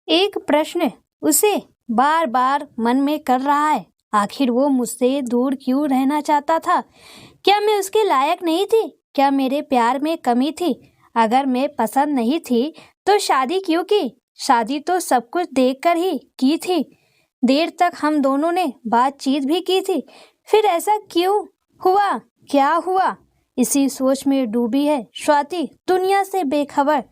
एक प्रश्न उसे बार बार मन में कर रहा है। आखिर वो मुझसे दूर क्यों रहना चाहता था? क्या मैं उसके लायक नहीं थी? क्या मेरे प्यार में कमी थी? अगर मैं पसंद नहीं थी तो शादी क्यों की? शादी तो सब कुछ देखकर ही की थी। देर तक हम दोनों ने बातचीत भी की थी। फिर ऐसा क्यों हुआ? क्या हुआ? इसी सोच में डूबी है स्वाति, दुनिया से बेखबर।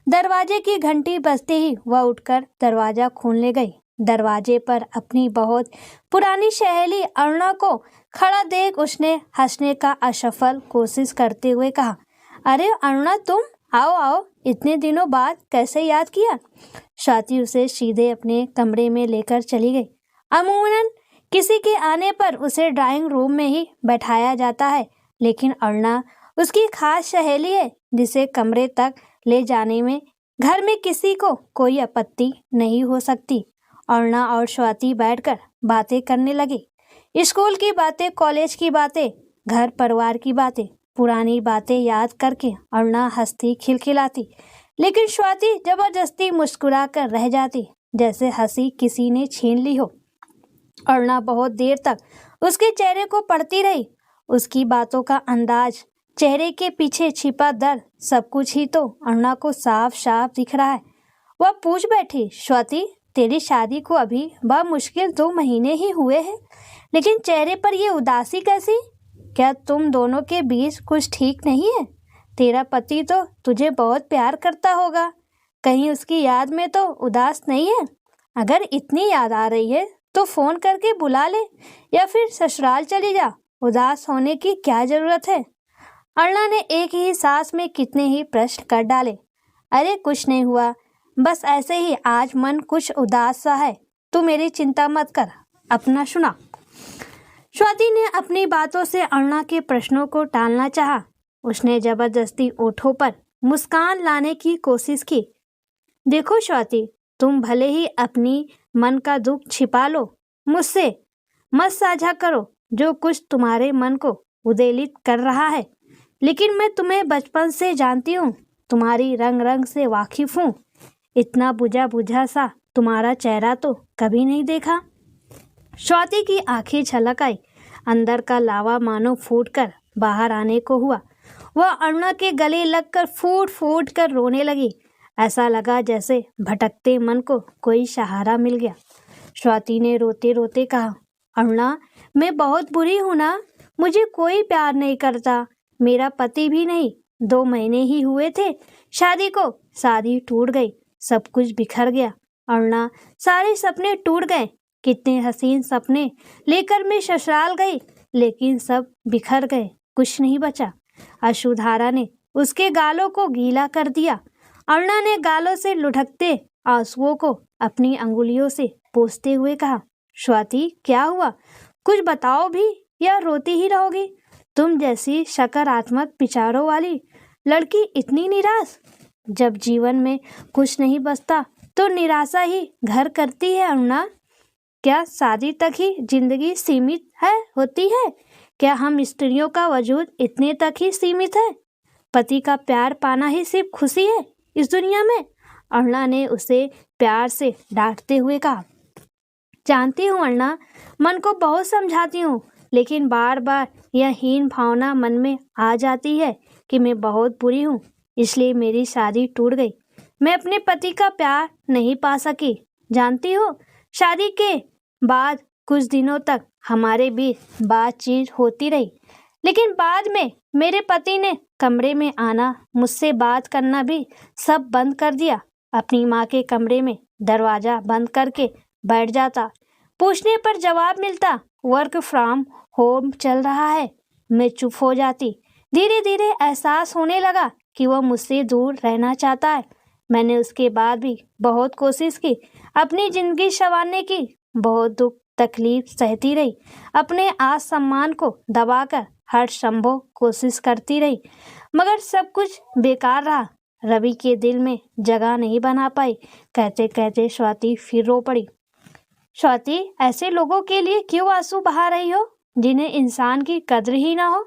दरवाजे की घंटी बजते ही वह उठकर दरवाजा खोलने गई। दरवाजे पर अपनी बहुत पुरानी सहेली अरुणा को खड़ा देख उसने हंसने का असफल कोशिश करते हुए कहा, अरे अरुणा, तुम आओ आओ, इतने दिनों बाद कैसे याद किया? स्वाति उसे सीधे अपने कमरे में लेकर चली गई। अमूमन किसी के आने पर उसे ड्राइंग रूम में ही बैठाया जाता है, लेकिन अरुणा उसकी खास सहेली है जिसे कमरे तक ले जाने में घर में किसी को कोई आपत्ति नहीं हो सकती। अरुणा और स्वाति बैठकर बातें करने लगी। स्कूल की बातें, कॉलेज की बातें, घर परिवार की बातें। पुरानी बातें याद करके अरुणा हंसती खिलखिलाती, लेकिन स्वाति जबरदस्ती मुस्कुरा कर रह जाती, जैसे हंसी किसी ने छीन ली हो। अरुणा बहुत देर तक उसके चेहरे को पढ़ती रही। उसकी बातों का अंदाज, चेहरे के पीछे छिपा दर्द, सब कुछ ही तो अरुणा को साफ साफ दिख रहा है। वह पूछ बैठी, स्वाति, तेरी शादी को अभी मुश्किल 2 महीने ही हुए हैं, लेकिन चेहरे पर ये उदासी कैसी? क्या तुम दोनों के बीच कुछ ठीक नहीं है? तेरा पति तो तुझे बहुत प्यार करता होगा, कहीं उसकी याद में तो उदास नहीं है? अगर इतनी याद आ रही है तो फोन करके बुला ले या फिर ससुराल चली जा। उदास होने की क्या जरूरत है? अरुणा ने एक ही सांस में कितने ही प्रश्न कर डाले। अरे कुछ नहीं हुआ, बस ऐसे ही आज मन कुछ उदास सा है। तू मेरी चिंता मत कर, अपना सुना। स्वाति ने अपनी बातों से अरुणा के प्रश्नों को टालना चाहा। उसने जबरदस्ती ओठों पर मुस्कान लाने की कोशिश की। देखो स्वाति, तुम भले ही अपनी मन का दुख छिपा लो, मुझसे मत साझा करो जो कुछ तुम्हारे मन को उद्वेलित कर रहा है, लेकिन मैं तुम्हें बचपन से जानती हूँ, तुम्हारी रंग रंग से वाकिफ हूँ। इतना बुझा बुझा सा तुम्हारा चेहरा तो कभी नहीं देखा। स्वाति की आंखें छलक आई। अंदर का लावा मानो फूटकर बाहर आने को हुआ। वह अरुणा के गले लगकर फूट फूट कर रोने लगी। ऐसा लगा जैसे भटकते मन को कोई सहारा मिल गया। स्वाति ने रोते रोते कहा, अरुणा, मैं बहुत बुरी हूँ ना, मुझे कोई प्यार नहीं करता, मेरा पति भी नहीं। 2 महीने ही हुए थे शादी को, शादी टूट गई, सब कुछ बिखर गया। अरुणा, सारे सपने टूट गए। कितने हसीन सपने लेकर मैं ससुराल गई, लेकिन सब बिखर गए, कुछ नहीं बचा। अश्रुधारा ने उसके गालों को गीला कर दिया। अरुणा ने गालों से लुढ़कते आंसुओं को अपनी अंगुलियों से पोंछते हुए कहा, स्वाति, क्या हुआ? कुछ बताओ भी, या रोती ही रहोगी? तुम जैसी सकारात्मक विचारों वाली लड़की इतनी निराश? जब जीवन में कुछ नहीं बचता तो निराशा ही घर करती है। अरुणा, क्या शादी तक ही जिंदगी सीमित होती है? क्या हम स्त्रियों का वजूद इतने तक ही सीमित है? पति का प्यार पाना ही सिर्फ खुशी है इस दुनिया में? अरुणा ने उसे प्यार से डांटते हुए कहा, जानती हूँ अरुणा, मन को बहुत समझाती हूँ, लेकिन बार बार यह हीन भावना मन में आ जाती है कि मैं बहुत बुरी हूँ, इसलिए मेरी शादी टूट गई। मैं अपने पति का प्यार नहीं पा सकी। जानती हो, शादी के बाद कुछ दिनों तक हमारे बीच बातचीत होती रही, लेकिन बाद में मेरे पति ने कमरे में आना, मुझसे बात करना भी सब बंद कर दिया। अपनी माँ के कमरे में दरवाजा बंद करके बैठ जाता। पूछने पर जवाब मिलता, वर्क फ्रॉम होम चल रहा है। मैं चुप हो जाती। धीरे धीरे एहसास होने लगा कि वह मुझसे दूर रहना चाहता है। मैंने उसके बाद भी बहुत कोशिश की, अपनी जिंदगी संवारने की, बहुत दुख तकलीफ सहती रही, अपने आत्मसम्मान को दबाकर हर संभव कोशिश करती रही, मगर सब कुछ बेकार रहा। रवि के दिल में जगह नहीं बना पाई। कहते कहते स्वाति फिर रो पड़ी। स्वाति, ऐसे लोगों के लिए क्यों आंसू बहा रही हो जिन्हें इंसान की कद्र ही ना हो?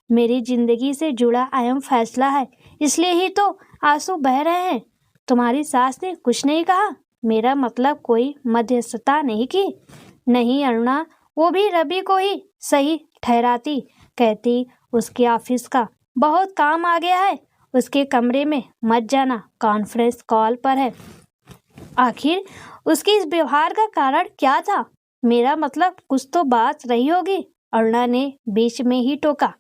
मेरी जिंदगी से जुड़ा अहम फैसला है, इसलिए ही तो आंसू बह रहे हैं। तुम्हारी सास ने कुछ नहीं कहा? मेरा मतलब कोई मध्यस्थता नहीं की। नहीं अरुणा, वो भी रवि को ही सही ठहराती, कहती उसके ऑफिस का बहुत काम आ गया है, उसके कमरे में मत जाना, कॉन्फ्रेंस कॉल पर है। आखिर उसके इस व्यवहार का कारण क्या था? मेरा मतलब कुछ तो बात रही होगी, अरुणा ने बीच में ही टोका।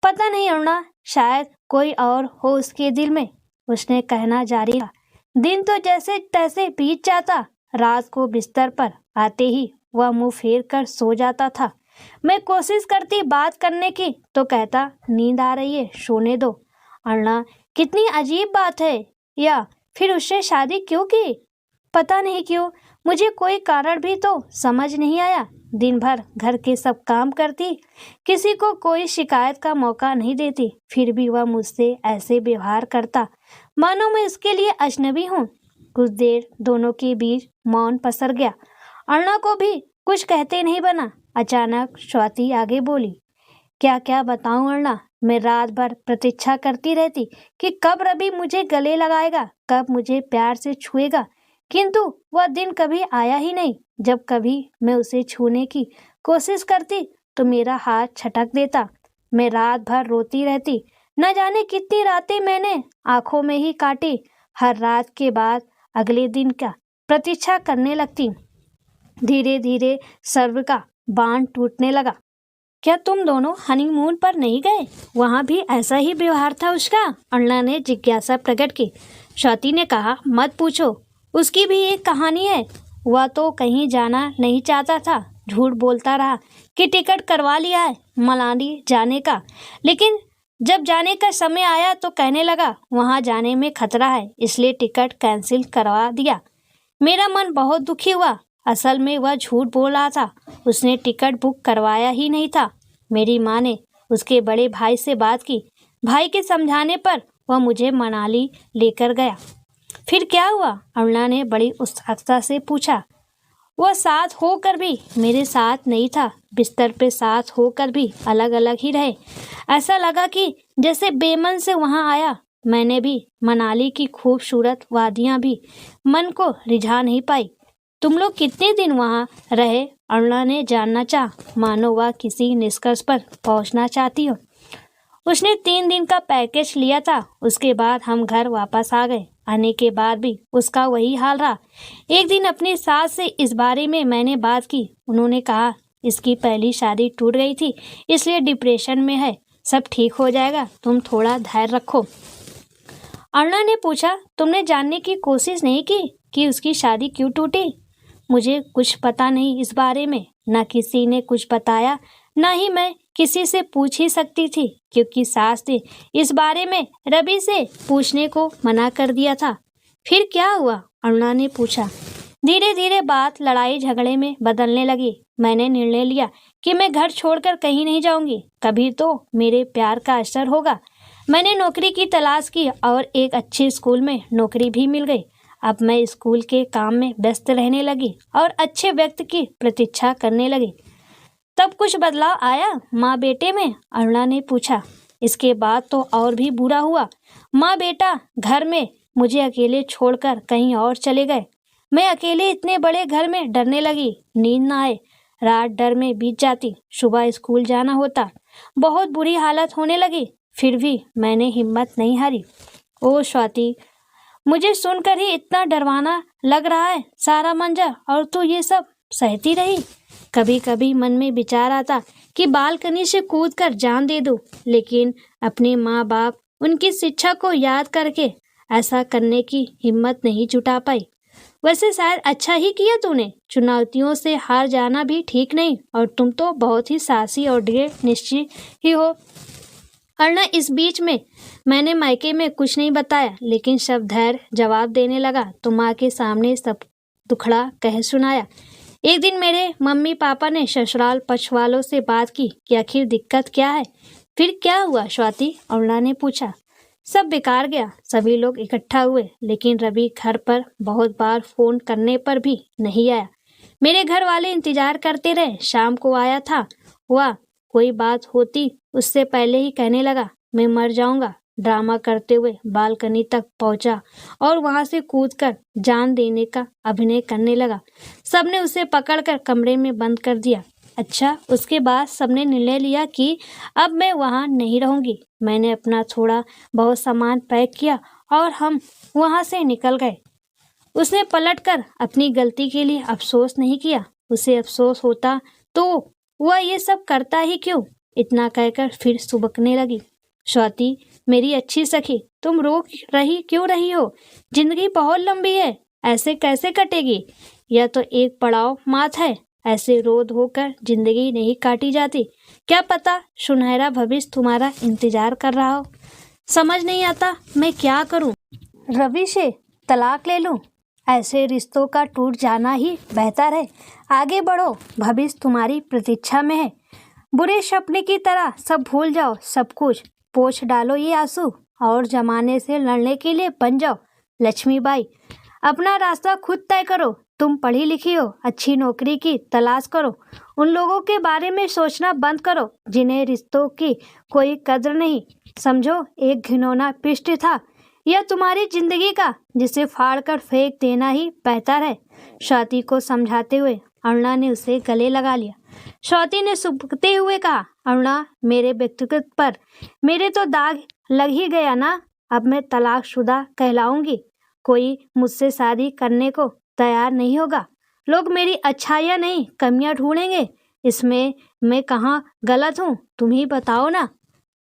पता नहीं अरुणा, शायद कोई और हो उसके दिल में, उसने कहना जारी रखा। दिन तो जैसे तैसे बीत जाता, रात को बिस्तर पर आते ही वह मुंह फेर कर सो जाता था। मैं कोशिश करती बात करने की तो कहता नींद आ रही है, सोने दो। अरुणा, कितनी अजीब बात है। या फिर उससे शादी क्यों की? पता नहीं क्यों, मुझे कोई कारण भी तो समझ नहीं आया। दिन भर घर के सब काम करती, किसी को कोई शिकायत का मौका नहीं देती, फिर भी वह मुझसे ऐसे व्यवहार करता मानो मैं उसके लिए अजनबी हूँ। कुछ देर दोनों के बीच मौन पसर गया। अरुणा को भी कुछ कहते नहीं बना। अचानक स्वाति आगे बोली, क्या क्या बताऊं अरुणा, मैं रात भर प्रतीक्षा करती रहती कि कब रवि मुझे गले लगाएगा, कब मुझे प्यार से छुएगा, किंतु वह दिन कभी आया ही नहीं। जब कभी मैं उसे छूने की कोशिश करती तो मेरा हाथ छटक देता। मैं रात भर रोती रहती। न जाने कितनी रातें मैंने आंखों में ही काटी। हर रात के बाद अगले दिन का प्रतीक्षा करने लगती। धीरे धीरे सर्व का बांध टूटने लगा। क्या तुम दोनों हनीमून पर नहीं गए? वहाँ भी ऐसा ही व्यवहार था उसका? अरुणा ने जिज्ञासा प्रकट की। स्वाति ने कहा, मत पूछो, उसकी भी एक कहानी है। वह तो कहीं जाना नहीं चाहता था, झूठ बोलता रहा कि टिकट करवा लिया है मनाली जाने का, लेकिन जब जाने का समय आया तो कहने लगा वहाँ जाने में खतरा है, इसलिए टिकट कैंसिल करवा दिया। मेरा मन बहुत दुखी हुआ। असल में वह झूठ बोल रहा था, उसने टिकट बुक करवाया ही नहीं था। मेरी माँ ने उसके बड़े भाई से बात की। भाई के समझाने पर वह मुझे मनाली लेकर गया। फिर क्या हुआ? अरुणा ने बड़ी उत्सुकता से पूछा। वह साथ होकर भी मेरे साथ नहीं था, बिस्तर पे साथ होकर भी अलग अलग ही रहे। ऐसा लगा कि जैसे बेमन से वहां आया। मैंने भी मनाली की खूबसूरत वादियां भी मन को रिझा नहीं पाई। तुम लोग कितने दिन वहां रहे? अरुणा ने जानना चाहा, मानो वह किसी निष्कर्ष पर पहुंचना चाहती हो। उसने 3 दिन का पैकेज लिया था, उसके बाद हम घर वापस आ गए। आने के बाद भी उसका वही हाल रहा। एक दिन अपनी सास से इस बारे में मैंने बात की। उन्होंने कहा इसकी पहली शादी टूट गई थी, इसलिए डिप्रेशन में है, सब ठीक हो जाएगा, तुम थोड़ा धैर्य रखो। अरुणा ने पूछा, तुमने जानने की कोशिश नहीं की कि उसकी शादी क्यों टूटी? मुझे कुछ पता नहीं इस बारे में, न किसी ने कुछ बताया, न ही मैं किसी से पूछ ही सकती थी, क्योंकि सास ने इस बारे में रवि से पूछने को मना कर दिया था। फिर क्या हुआ? अरुणा ने पूछा। धीरे धीरे बात लड़ाई झगड़े में बदलने लगी। मैंने निर्णय लिया कि मैं घर छोड़कर कहीं नहीं जाऊंगी, कभी तो मेरे प्यार का असर होगा। मैंने नौकरी की तलाश की और एक अच्छे स्कूल में नौकरी भी मिल गई। अब मैं स्कूल के काम में व्यस्त रहने लगी और अच्छे व्यक्ति की प्रतीक्षा करने लगी। तब कुछ बदलाव आया माँ बेटे में? अरुणा ने पूछा। इसके बाद तो और भी बुरा हुआ। माँ बेटा घर में मुझे अकेले छोड़कर कहीं और चले गए। मैं अकेले इतने बड़े घर में डरने लगी, नींद ना आए, रात डर में बीत जाती, सुबह स्कूल जाना होता, बहुत बुरी हालत होने लगी। फिर भी मैंने हिम्मत नहीं हारी। ओ स्वाति, मुझे सुनकर ही इतना डरवाना लग रहा है सारा मंजर, और तू ये सब सहती रही। कभी कभी मन में विचार आता कि बालकनी से कूदकर जान दे दूं, लेकिन अपने माँ बाप, उनकी शिक्षा को याद करके ऐसा करने की हिम्मत नहीं जुटा पाई। वैसे शायद अच्छा ही किया तूने, चुनौतियों से हार जाना भी ठीक नहीं, और तुम तो बहुत ही साहसी और दृढ़ निश्चय ही हो। अरुणा, इस बीच में मैंने मायके में कुछ नहीं बताया, लेकिन सब धैर्य जवाब देने लगा तो माँ के सामने सब दुखड़ा कह सुनाया। एक दिन मेरे मम्मी पापा ने ससुराल पक्ष वालों से बात की कि आखिर दिक्कत क्या है। फिर क्या हुआ स्वाति? अरुणा ने पूछा। सब बेकार गया। सभी लोग इकट्ठा हुए, लेकिन रवि घर पर बहुत बार फोन करने पर भी नहीं आया। मेरे घर वाले इंतजार करते रहे। शाम को आया था, हुआ कोई बात होती उससे पहले ही कहने लगा मैं मर जाऊंगा, ड्रामा करते हुए बालकनी तक पहुंचा और वहां से कूदकर जान देने का अभिनय करने लगा। सबने उसे पकड़कर कमरे में बंद कर दिया। अच्छा, उसके बाद सबने निर्णय लिया कि अब मैं वहां नहीं रहूंगी। मैंने अपना थोड़ा बहुत सामान पैक किया और हम वहां से निकल गए। उसने पलटकर अपनी गलती के लिए अफसोस नहीं किया। उसे अफसोस होता तो वह ये सब करता ही क्यों? इतना कहकर फिर सुबकने लगी। स्वाति, मेरी अच्छी सखी, तुम रो क्यों रही हो? जिंदगी बहुत लंबी है, ऐसे कैसे कटेगी? यह तो एक पड़ाव मात है। ऐसे रो धोकर जिंदगी नहीं काटी जाती। क्या पता सुनहरा भविष्य तुम्हारा इंतजार कर रहा हो। समझ नहीं आता मैं क्या करूं। रवि से तलाक ले लूं? ऐसे रिश्तों का टूट जाना ही बेहतर है। आगे बढ़ो, भविष्य तुम्हारी प्रतीक्षा में है। बुरे सपने की तरह सब भूल जाओ, सब कुछ पोंछ डालो ये आंसू और जमाने से लड़ने के लिए बन जाओ लक्ष्मीबाई। अपना रास्ता खुद तय करो। तुम पढ़ी लिखी हो, अच्छी नौकरी की तलाश करो। उन लोगों के बारे में सोचना बंद करो जिन्हें रिश्तों की कोई कद्र नहीं। समझो, एक घिनौना पृष्ठ था यह तुम्हारी जिंदगी का, जिसे फाड़कर फेंक देना ही बेहतर है। स्वाति को समझाते हुए अरुणा ने उसे गले लगा लिया। स्वाति ने सुबकते हुए कहा, अरुणा, मेरे व्यक्तित्व पर मेरे तो दाग लग ही गया ना। अब मैं तलाकशुदा कहलाऊंगी। कोई मुझसे शादी करने को तैयार नहीं होगा। लोग मेरी अच्छाइयाँ नहीं कमियां ढूंढेंगे। इसमें मैं कहाँ गलत हूँ, तुम ही बताओ ना।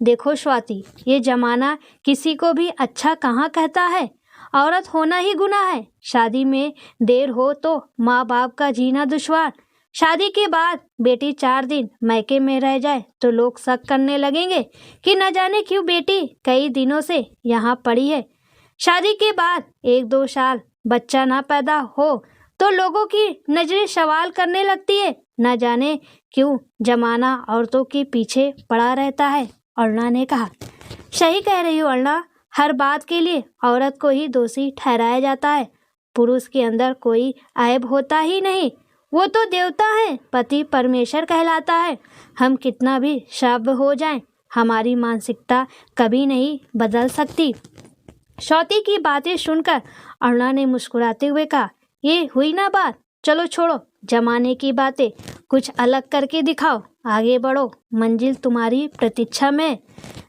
देखो स्वाति, ये जमाना किसी को भी अच्छा कहाँ कहता है। औरत होना ही गुनाह है। शादी में देर हो तो माँ बाप का जीना दुश्वार। शादी के बाद बेटी 4 दिन मैके में रह जाए तो लोग शक करने लगेंगे कि न जाने क्यों बेटी कई दिनों से यहाँ पड़ी है। शादी के बाद 1-2 साल बच्चा ना पैदा हो तो लोगों की नजरें सवाल करने लगती है। न जाने क्यों जमाना औरतों के पीछे पड़ा रहता है। अरुणा ने कहा, सही कह रही हो अरुणा, हर बात के लिए औरत को ही दोषी ठहराया जाता है। पुरुष के अंदर कोई ऐब होता ही नहीं। वो तो देवता है, पति परमेश्वर कहलाता है। हम कितना भी सभ्य हो जाएं, हमारी मानसिकता कभी नहीं बदल सकती। स्वाति की बातें सुनकर अरुणा ने मुस्कुराते हुए कहा, ये हुई ना बात। चलो छोड़ो जमाने की बातें, कुछ अलग करके दिखाओ। आगे बढ़ो, मंजिल तुम्हारी प्रतीक्षा में है।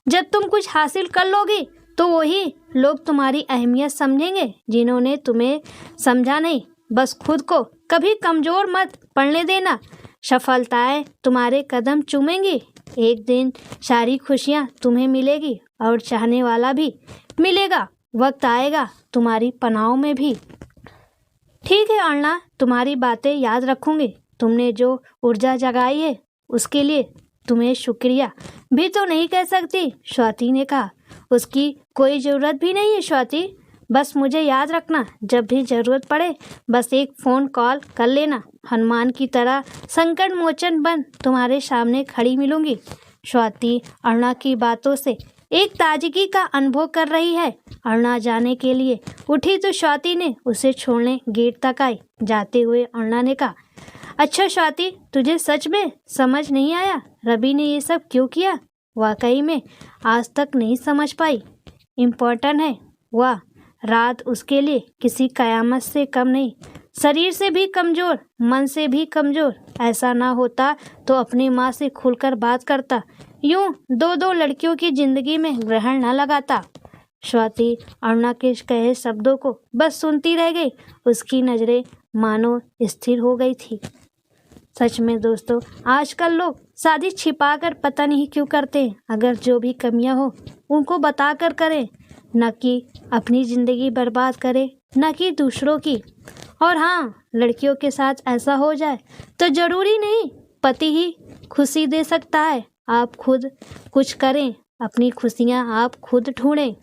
जब तुम कुछ हासिल कर लोगी तो वही लोग तुम्हारी अहमियत समझेंगे जिन्होंने तुम्हें समझा नहीं। बस खुद को कभी कमजोर मत पड़ने देना। सफलताएं तुम्हारे कदम चूमेंगी। एक दिन सारी खुशियां तुम्हें मिलेगी और चाहने वाला भी मिलेगा। वक्त आएगा तुम्हारी पनाहों में भी। ठीक है अरुणा, तुम्हारी बातें याद रखूंगी। तुमने जो ऊर्जा जगाई है उसके लिए तुम्हें शुक्रिया भी तो नहीं कह सकती, स्वाति ने कहा। उसकी कोई ज़रूरत भी नहीं है स्वाति, बस मुझे याद रखना। जब भी ज़रूरत पड़े बस एक फ़ोन कॉल कर लेना। हनुमान की तरह संकट मोचन बन तुम्हारे सामने खड़ी मिलूंगी। स्वाति अरुणा की बातों से एक ताजगी का अनुभव कर रही है। अरुणा जाने के लिए उठी तो स्वाति ने उसे छोड़ने गेट तक आई। जाते हुए अरुणा ने कहा, अच्छा स्वाति, तुझे सच में समझ नहीं आया रवि ने ये सब क्यों किया? वाकई में आज तक नहीं समझ पाई। इम्पोर्टेंट है वह रात उसके लिए किसी कयामत से कम नहीं, शरीर से भी कमज़ोर, मन से भी कमज़ोर। ऐसा ना होता तो अपनी माँ से खुलकर बात करता, यूं 2-2 लड़कियों की ज़िंदगी में ग्रहण न लगाता। स्वाति अरुणा के कहे शब्दों को बस सुनती रह गई। उसकी नज़रें मानो स्थिर हो गई थी। सच में दोस्तों, आजकल लोग शादी छिपाकर पता नहीं क्यों करते हैं। अगर जो भी कमियां हो उनको बताकर करें, न कि अपनी ज़िंदगी बर्बाद करें, न कि दूसरों की। और हाँ, लड़कियों के साथ ऐसा हो जाए तो ज़रूरी नहीं पति ही खुशी दे सकता है। आप खुद कुछ करें, अपनी खुशियाँ आप खुद ढूंढें।